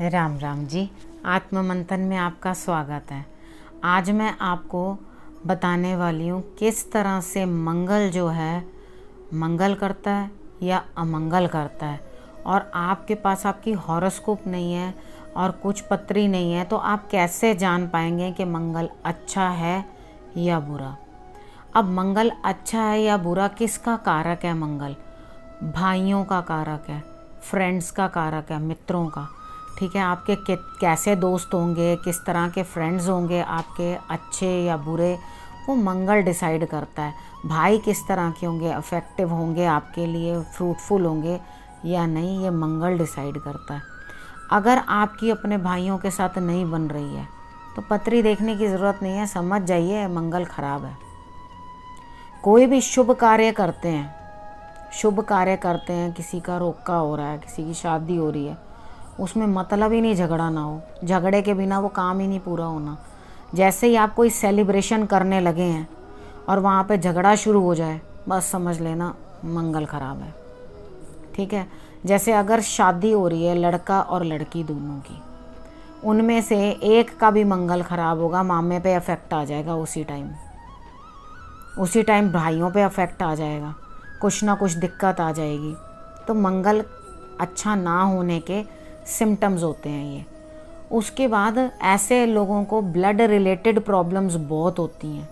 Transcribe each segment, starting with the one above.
राम राम जी। आत्म मंथन में आपका स्वागत है। आज मैं आपको बताने वाली हूँ किस तरह से मंगल जो है मंगल करता है या अमंगल करता है। और आपके पास आपकी हॉरोस्कोप नहीं है और कुछ पत्री नहीं है तो आप कैसे जान पाएंगे कि मंगल अच्छा है या बुरा। अब मंगल अच्छा है या बुरा किसका कारक है? मंगल भाइयों का कारक है, फ्रेंड्स का कारक है, मित्रों का। ठीक है, आपके कैसे दोस्त होंगे, किस तरह के फ्रेंड्स होंगे आपके, अच्छे या बुरे, वो मंगल डिसाइड करता है। भाई किस तरह के होंगे, अफेक्टिव होंगे आपके लिए, फ्रूटफुल होंगे या नहीं, ये मंगल डिसाइड करता है। अगर आपकी अपने भाइयों के साथ नहीं बन रही है तो पत्री देखने की ज़रूरत नहीं है, समझ जाइए मंगल खराब है। कोई भी शुभ कार्य करते हैं, किसी का रोका हो रहा है, किसी की शादी हो रही है, उसमें मतलब ही नहीं झगड़ा ना हो। झगड़े के बिना वो काम ही नहीं पूरा होना। जैसे ही आप कोई सेलिब्रेशन करने लगे हैं और वहाँ पे झगड़ा शुरू हो जाए, बस समझ लेना मंगल खराब है। ठीक है, जैसे अगर शादी हो रही है लड़का और लड़की दोनों की, उनमें से एक का भी मंगल खराब होगा, मामे पे अफेक्ट आ जाएगा, उसी टाइम भाइयों पे अफेक्ट आ जाएगा, कुछ ना कुछ दिक्कत आ जाएगी। तो मंगल अच्छा ना होने के सिम्टम्स होते हैं ये। उसके बाद ऐसे लोगों को ब्लड रिलेटेड प्रॉब्लम्स बहुत होती हैं।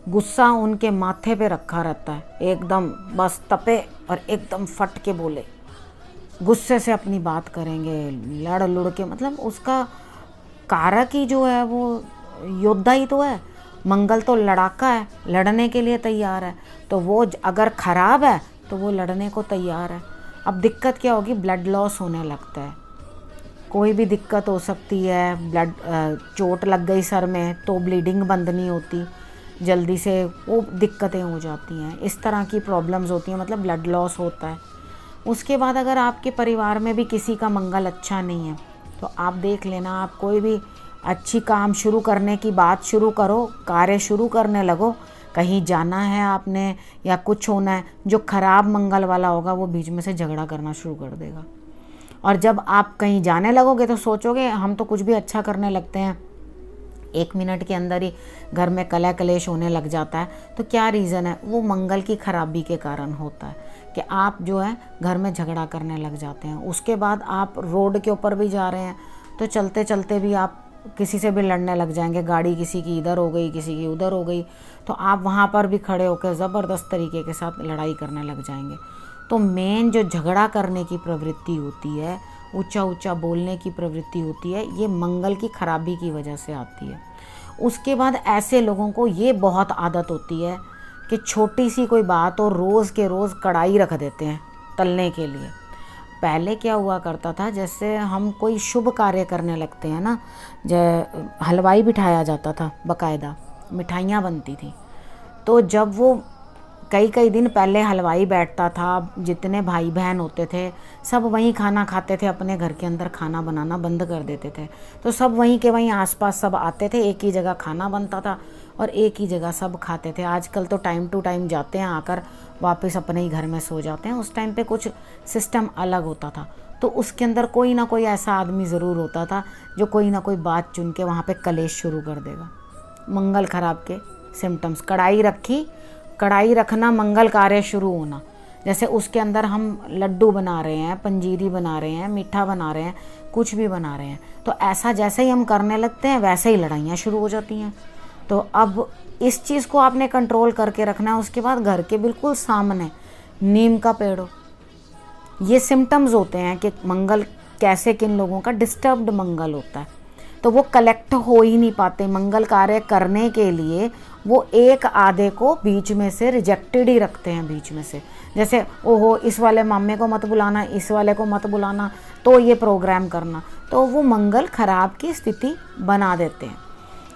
गुस्सा उनके माथे पे रखा रहता है, एकदम बस तपे और एकदम फट के बोले, गुस्से से अपनी बात करेंगे, लड़ लुड़ के, मतलब उसका कारक ही जो है वो योद्धा ही तो है। मंगल तो लड़ाका है, लड़ने के लिए तैयार है। तो वो अगर खराब है तो वो लड़ने को तैयार है। अब दिक्कत क्या होगी? ब्लड लॉस होने लगता है, कोई भी दिक्कत हो सकती है। ब्लड चोट लग गई सर में तो ब्लीडिंग बंद नहीं होती, जल्दी से वो दिक्कतें हो जाती हैं। इस तरह की प्रॉब्लम्स होती हैं, मतलब ब्लड लॉस होता है। उसके बाद अगर आपके परिवार में भी किसी का मंगल अच्छा नहीं है तो आप देख लेना, आप कोई भी अच्छी काम शुरू करने की बात शुरू करो, कार्य शुरू करने लगो, कहीं जाना है आपने या कुछ होना है, जो खराब मंगल वाला होगा वो बीच में से झगड़ा करना शुरू कर देगा। और जब आप कहीं जाने लगोगे तो सोचोगे हम तो कुछ भी अच्छा करने लगते हैं, 1 मिनट के अंदर ही घर में कलह कलेश होने लग जाता है। तो क्या रीज़न है? वो मंगल की खराबी के कारण होता है कि आप जो है घर में झगड़ा करने लग जाते हैं। उसके बाद आप रोड के ऊपर भी जा रहे हैं तो चलते चलते भी आप किसी से भी लड़ने लग जाएंगे। गाड़ी किसी की इधर हो गई, किसी की उधर हो गई, तो आप वहाँ पर भी खड़े होकर ज़बरदस्त तरीके के साथ लड़ाई करने लग जाएंगे। तो मेन जो झगड़ा करने की प्रवृत्ति होती है, ऊंचा ऊंचा बोलने की प्रवृत्ति होती है, ये मंगल की खराबी की वजह से आती है। उसके बाद ऐसे लोगों को ये बहुत आदत होती है कि छोटी सी कोई बात हो रोज़ के रोज़ कढ़ाई रख देते हैं तलने के लिए। पहले क्या हुआ करता था, जैसे हम कोई शुभ कार्य करने लगते हैं ना, हलवाई बिठाया जाता था, बाकायदा मिठाइयाँ बनती थी। तो जब वो कई कई दिन पहले हलवाई बैठता था, जितने भाई बहन होते थे सब वहीं खाना खाते थे, अपने घर के अंदर खाना बनाना बंद कर देते थे। तो सब वहीं के वहीं आसपास सब आते थे, एक ही जगह खाना बनता था और एक ही जगह सब खाते थे। आजकल तो टाइम टू टाइम जाते हैं, आकर वापस अपने ही घर में सो जाते हैं। उस टाइम पे कुछ सिस्टम अलग होता था। तो उसके अंदर कोई ना कोई ऐसा आदमी ज़रूर होता था जो कोई ना कोई बात चुन के वहाँ पे कलेश शुरू कर देगा। मंगल खराब के सिम्टम्स, कढ़ाई रखी, कढ़ाई रखना, मंगल कार्य शुरू होना। जैसे उसके अंदर हम लड्डू बना रहे हैं, पंजीरी बना रहे हैं, मीठा बना रहे हैं, कुछ भी बना रहे हैं, तो ऐसा जैसे ही हम करने लगते हैं वैसे ही लड़ाइयाँ शुरू हो जाती हैं। तो अब इस चीज़ को आपने कंट्रोल करके रखना है। उसके बाद घर के बिल्कुल सामने नीम का पेड़ हो। ये सिम्टम्स होते हैं कि मंगल कैसे, किन लोगों का डिस्टर्ब्ड मंगल होता है, तो वो कलेक्ट हो ही नहीं पाते। मंगल कार्य करने के लिए वो एक आधे को बीच में से रिजेक्टेड ही रखते हैं, बीच में से। जैसे ओहो इस वाले मामे को मत बुलाना, इस वाले को मत बुलाना, तो ये प्रोग्राम करना, तो वो मंगल खराब की स्थिति बना देते हैं।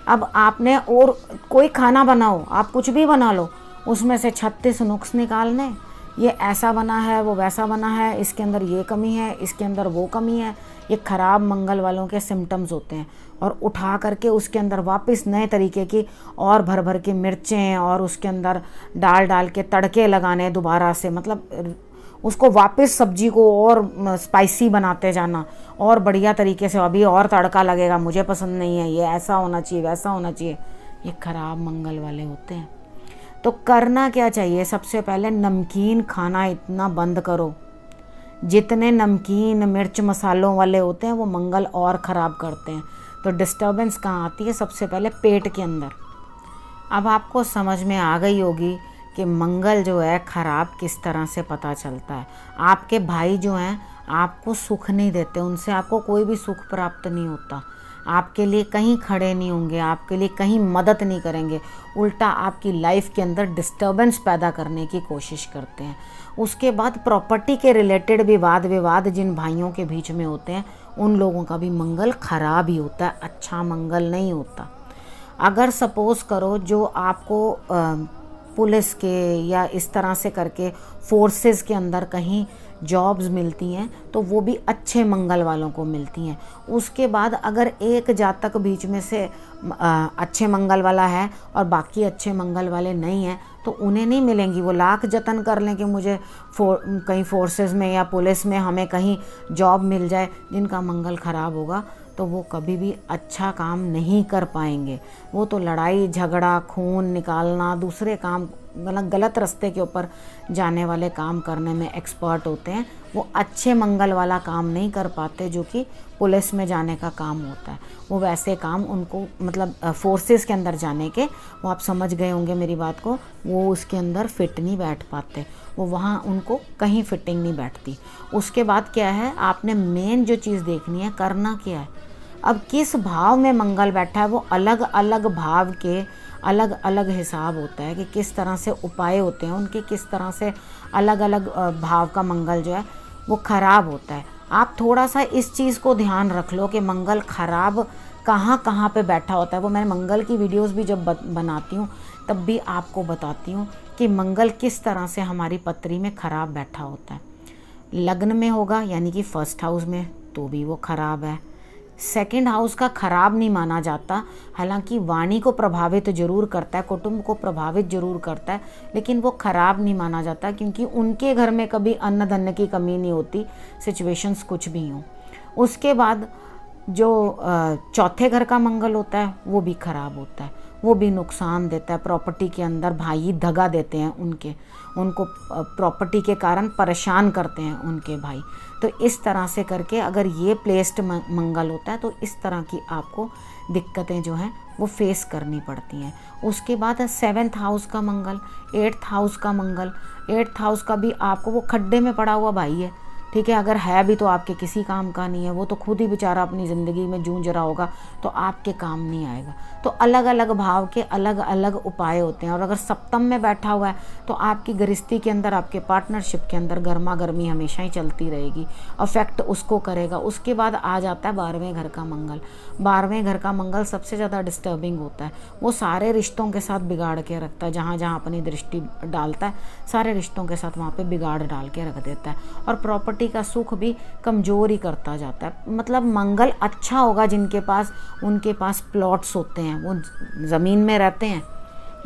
अब आपने और कोई खाना बनाओ, आप कुछ भी बना लो, उसमें से 36 नुक्स निकालने, ये ऐसा बना है, वो वैसा बना है, इसके अंदर ये कमी है, इसके अंदर वो कमी है, ये खराब मंगल वालों के सिम्टम्स होते हैं। और उठा करके उसके अंदर वापस नए तरीके की और भर भर के मिर्चें और उसके अंदर डाल डाल के तड़के लगाने दोबारा से, मतलब उसको वापस सब्जी को और स्पाइसी बनाते जाना और बढ़िया तरीके से, अभी और तड़का लगेगा, मुझे पसंद नहीं है, ये ऐसा होना चाहिए, वैसा होना चाहिए, ये खराब मंगल वाले होते हैं। तो करना क्या चाहिए, सबसे पहले नमकीन खाना इतना बंद करो। जितने नमकीन मिर्च मसालों वाले होते हैं वो मंगल और ख़राब करते हैं। तो डिस्टर्बेंस कहाँ आती है, सबसे पहले पेट के अंदर। अब आपको समझ में आ गई होगी कि मंगल जो है ख़राब किस तरह से पता चलता है। आपके भाई जो हैं आपको सुख नहीं देते, उनसे आपको कोई भी सुख प्राप्त नहीं होता, आपके लिए कहीं खड़े नहीं होंगे, आपके लिए कहीं मदद नहीं करेंगे, उल्टा आपकी लाइफ के अंदर डिस्टर्बेंस पैदा करने की कोशिश करते हैं। उसके बाद प्रॉपर्टी के रिलेटेड भी वाद विवाद जिन भाइयों के बीच में होते हैं उन लोगों का भी मंगल ख़राब ही होता है, अच्छा मंगल नहीं होता। अगर सपोज़ करो जो आपको पुलिस के या इस तरह से करके फोर्सेस के अंदर कहीं जॉब्स मिलती हैं तो वो भी अच्छे मंगल वालों को मिलती हैं। उसके बाद अगर एक जातक बीच में से अच्छे मंगल वाला है और बाकी अच्छे मंगल वाले नहीं हैं तो उन्हें नहीं मिलेंगी। वो लाख जतन कर लें कि मुझे कहीं फोर्सेस में या पुलिस में हमें कहीं जॉब मिल जाए, जिनका मंगल ख़राब होगा तो वो कभी भी अच्छा काम नहीं कर पाएंगे। वो तो लड़ाई झगड़ा खून निकालना, दूसरे काम मतलब गलत रास्ते के ऊपर जाने वाले काम करने में एक्सपर्ट होते हैं। वो अच्छे मंगल वाला काम नहीं कर पाते जो कि पुलिस में जाने का काम होता है। वो वैसे काम उनको मतलब फोर्सेस के अंदर जाने के, वो आप समझ गए होंगे मेरी बात को, वो उसके अंदर फिट नहीं बैठ पाते, वो वहाँ उनको कहीं फिटिंग नहीं बैठती। उसके बाद क्या है, आपने मेन जो चीज़ देखनी है, करना क्या है। अब किस भाव में मंगल बैठा है वो अलग अलग भाव के अलग अलग हिसाब होता है कि किस तरह से उपाय होते हैं उनके, किस तरह से अलग अलग भाव का मंगल जो है वो ख़राब होता है। आप थोड़ा सा इस चीज़ को ध्यान रख लो कि मंगल ख़राब कहाँ कहाँ पे बैठा होता है। वो मैं मंगल की वीडियोस भी जब बनाती हूँ तब भी आपको बताती हूँ कि मंगल किस तरह से हमारी पत्री में ख़राब बैठा होता है। लग्न में होगा यानी कि फर्स्ट हाउस में तो भी वो ख़राब है। सेकंड हाउस का ख़राब नहीं माना जाता, हालांकि वाणी को प्रभावित जरूर करता है, कुटुंब को प्रभावित जरूर करता है, लेकिन वो ख़राब नहीं माना जाता क्योंकि उनके घर में कभी अन्न धन्य की कमी नहीं होती, सिचुएशंस कुछ भी हों। उसके बाद जो चौथे घर का मंगल होता है वो भी ख़राब होता है, वो भी नुकसान देता है। प्रॉपर्टी के अंदर भाई दगा देते हैं, उनको प्रॉपर्टी के कारण परेशान करते हैं उनके भाई। तो इस तरह से करके अगर ये प्लेस्ड मंगल होता है तो इस तरह की आपको दिक्कतें जो हैं वो फेस करनी पड़ती हैं। उसके बाद 7th हाउस का मंगल, 8th हाउस का मंगल। 8th हाउस का भी आपको, वो खड्डे में पड़ा हुआ भाई है, ठीक है, अगर है भी तो आपके किसी काम का नहीं है, वो तो खुद ही बेचारा अपनी ज़िंदगी में जूझ रहा होगा, तो आपके काम नहीं आएगा। तो अलग अलग भाव के अलग अलग उपाय होते हैं। और अगर सप्तम में बैठा हुआ है तो आपकी गृहस्थी के अंदर, आपके पार्टनरशिप के अंदर गर्मा गर्मी हमेशा ही चलती रहेगी, अफेक्ट उसको करेगा। उसके बाद आ जाता है 12वें घर का मंगल। 12वें घर का मंगल सबसे ज़्यादा डिस्टर्बिंग होता है, वो सारे रिश्तों के साथ बिगाड़ के रखता है। जहाँ जहाँ अपनी दृष्टि डालता है सारे रिश्तों के साथ वहाँ पर बिगाड़ डाल के रख देता है, और प्रॉपर्टी का सुख भी कमज़ोर ही करता जाता है। मतलब मंगल अच्छा होगा जिनके पास, उनके पास प्लॉट्स होते हैं, वो ज़मीन में रहते हैं,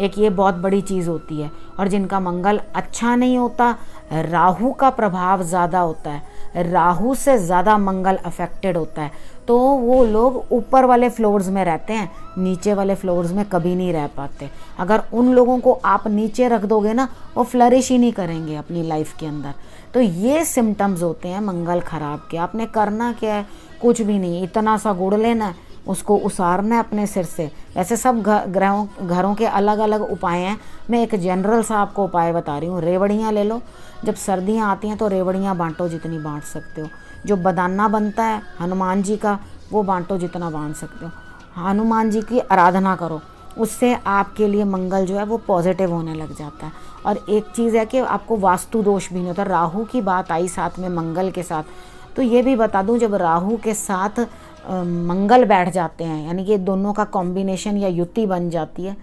एक ये बहुत बड़ी चीज़ होती है। और जिनका मंगल अच्छा नहीं होता, राहु का प्रभाव ज़्यादा होता है, राहु से ज़्यादा मंगल अफेक्टेड होता है, तो वो लोग ऊपर वाले फ्लोर्स में रहते हैं, नीचे वाले फ्लोर्स में कभी नहीं रह पाते। अगर उन लोगों को आप नीचे रख दोगे ना, वो फ्लरिश ही नहीं करेंगे अपनी लाइफ के अंदर। तो ये सिम्टम्स होते हैं मंगल खराब के। आपने करना क्या है, कुछ भी नहीं, इतना सा गुड़ लेना है, उसको उसारना है अपने सिर से। वैसे सब घरों के अलग अलग उपाय हैं, मैं एक जनरल सा आपको उपाय बता रही हूँ। रेवड़ियाँ ले लो, जब सर्दियाँ आती हैं तो रेवड़ियाँ बांटो जितनी बांट सकते हो। जो बदाना बनता है हनुमान जी का, वो बांटो जितना बांट सकते हो। हनुमान जी की आराधना करो, उससे आपके लिए मंगल जो है वो पॉजिटिव होने लग जाता है। और एक चीज़ है कि आपको वास्तु दोष भी नहीं होता। राहु की बात आई साथ में मंगल के साथ, तो ये भी बता दूं, जब राहु के साथ मंगल बैठ जाते हैं, यानी कि दोनों का कॉम्बिनेशन या युति बन जाती है,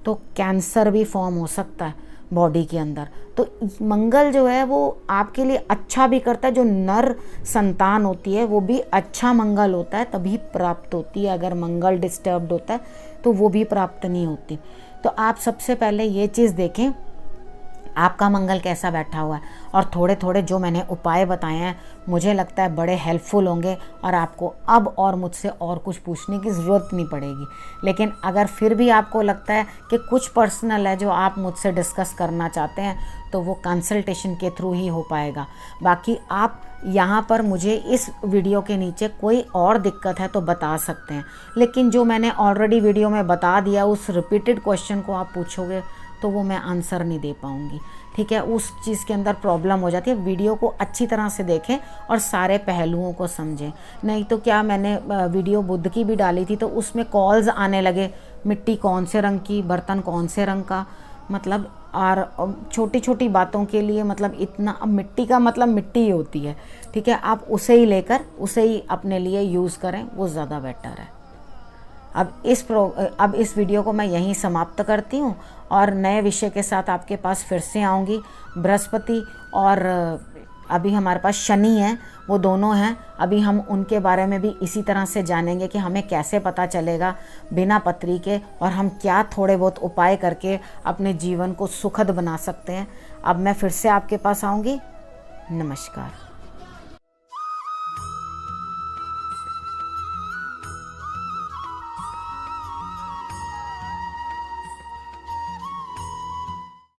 तो कैंसर भी फॉर्म हो सकता है बॉडी के अंदर। तो मंगल जो है वो आपके लिए अच्छा भी करता है। जो नर संतान होती है वो भी अच्छा मंगल होता है तभी प्राप्त होती है, अगर मंगल डिस्टर्ब्ड होता है तो वो भी प्राप्त नहीं होती। तो आप सबसे पहले ये चीज़ देखें, आपका मंगल कैसा बैठा हुआ है। और थोड़े थोड़े जो मैंने उपाय बताए हैं मुझे लगता है बड़े हेल्पफुल होंगे और आपको अब और मुझसे और कुछ पूछने की ज़रूरत नहीं पड़ेगी। लेकिन अगर फिर भी आपको लगता है कि कुछ पर्सनल है जो आप मुझसे डिस्कस करना चाहते हैं तो वो कंसल्टेशन के थ्रू ही हो पाएगा। बाकी आप यहाँ पर मुझे इस वीडियो के नीचे कोई और दिक्कत है तो बता सकते हैं, लेकिन जो मैंने ऑलरेडी वीडियो में बता दिया उस रिपीटेड क्वेश्चन को आप पूछोगे तो वो मैं आंसर नहीं दे पाऊँगी। ठीक है, उस चीज़ के अंदर प्रॉब्लम हो जाती है। वीडियो को अच्छी तरह से देखें और सारे पहलुओं को समझें। नहीं तो क्या, मैंने वीडियो बुध की भी डाली थी तो उसमें कॉल्स आने लगे, मिट्टी कौन से रंग की, बर्तन कौन से रंग का, मतलब और छोटी छोटी बातों के लिए मतलब इतना, अब मिट्टी का मतलब मिट्टी ही होती है। ठीक है, आप उसे ही लेकर उसे ही अपने लिए यूज़ करें, वो ज़्यादा बेटर है। अब इस वीडियो को मैं यहीं समाप्त करती हूँ और नए विषय के साथ आपके पास फिर से आऊँगी। बृहस्पति और अभी हमारे पास शनि है, वो दोनों हैं। अभी हम उनके बारे में भी इसी तरह से जानेंगे कि हमें कैसे पता चलेगा बिना पत्री के, और हम क्या थोड़े बहुत उपाय करके अपने जीवन को सुखद बना सकते हैं। अब मैं फिर से आपके पास आऊँगी। नमस्कार।